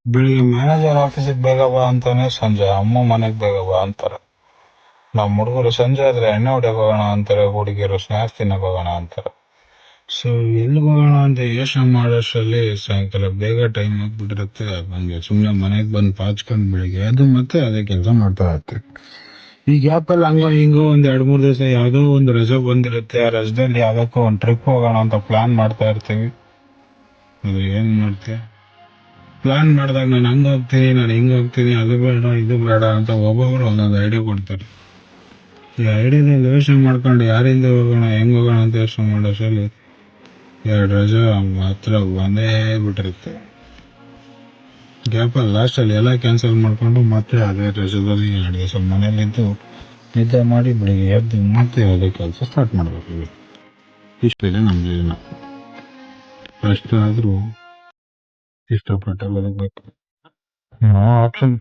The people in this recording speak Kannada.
ಬೆಳಿಗ್ಗೆ ಮ್ಯಾನೇಜರ್ ಆಫೀಸಿಗೆ ಬೇಗ ಬಾ ಅಂತಾನೆ, ಸಂಜೆ ಅಮ್ಮ ಮನೆಗೆ ಬೇಗ ಬಾ ಅಂತಾರೆ. ನಮ್ಮ ಹುಡುಗರು ಸಂಜೆ ಆದ್ರೆ ಎಣ್ಣೆ ಹೊಡಿಯಕ್ಕೆ ಹೋಗೋಣ ಅಂತಾರೆ, ಹುಡುಗಿಯರು ಸ್ನ್ಯಾಕ್ಸ್ ತಿನ್ನಕ್ಕೆ ಹೋಗೋಣ ಅಂತಾರೆ. ಸೊ ಎಲ್ಲಿಗೆ ಹೋಗೋಣ ಅಂತ ಯೋಚನೆ ಮಾಡೋಷ್ಟರಲ್ಲಿ ಸಾಯಂಕಾಲ ಬೇಗ ಟೈಮ್ ಆಗ್ಬಿಟ್ಟಿರುತ್ತೆ. ಹಂಗೆ ಸುಮ್ಮನೆ ಮನೆಗೆ ಬಂದು ಪಾಚ್ಕೊಂಡು ಬೆಳಿಗ್ಗೆ ಅದು ಮತ್ತೆ ಅದೇ ಕೆಲಸ ಮಾಡ್ತಾ ಇರ್ತೀವಿ. ಈ ಗ್ಯಾಪಲ್ಲಿ ಹಂಗೋ ಹಿಂಗೋ ಒಂದು 2-3 ದಿವಸ ಯಾವುದೋ ಒಂದು ರಜೆ ಬಂದಿರುತ್ತೆ. ಆ ರಜದಲ್ಲಿ ಯಾವುದಕ್ಕೋ ಒಂದು ಟ್ರಿಪ್ ಹೋಗೋಣ ಅಂತ ಪ್ಲಾನ್ ಮಾಡ್ತಾ ಇರ್ತೀವಿ. ಅದು ಏನು ಮಾಡ್ತೀವಿ, ಪ್ಲಾನ್ ಮಾಡಿದಾಗ ನಾನು ಹಂಗೆ ಹೋಗ್ತೀನಿ, ನಾನು ಹಿಂಗೆ ಹೋಗ್ತೀನಿ, ಅದು ಬೇಡ ಇದು ಬೇಡ ಅಂತ ಒಬ್ಬೊಬ್ರು ಒಂದೊಂದು ಐಡಿಯಾ ಕೊಡ್ತಾರೆ. ಈ ಐಡಿಯಾದಲ್ಲಿ ಯೋಚನೆ ಮಾಡ್ಕೊಂಡು ಯಾರಿಂದ ಹೋಗೋಣ ಹೆಂಗೆ ಹೋಗೋಣ ಅಂತ ಯೋಚನೆ ಮಾಡೋಷ್ಟರಲ್ಲಿ 2 ರಜೆ ಮಾತ್ರ ಬಂದೇ ಬಿಟ್ಟಿರುತ್ತೆ. ಗ್ಯಾಪಲ್ಲಿ ಲಾಸ್ಟಲ್ಲಿ ಎಲ್ಲ ಕ್ಯಾನ್ಸಲ್ ಮಾಡಿಕೊಂಡು ಮತ್ತೆ ಅದೇ ರಜದಲ್ಲಿ 2 ದಿವಸ ಮನೇಲಿದ್ದು ನಿದ್ದೆ ಮಾಡಿ ಬೆಳಿಗ್ಗೆ ಎದ್ದು ಮತ್ತೆ ಯಾವುದೇ ಕೆಲಸ ಸ್ಟಾರ್ಟ್ ಮಾಡಬೇಕು. ಇಷ್ಟಿದೆ ನಮ್ಮ ಜೀವನ. ಕಷ್ಟ ಆದರೂ ಇಷ್ಟಪಟ್ಟು ಬದುಕಬೇಕು. ಆಪ್ಷನ್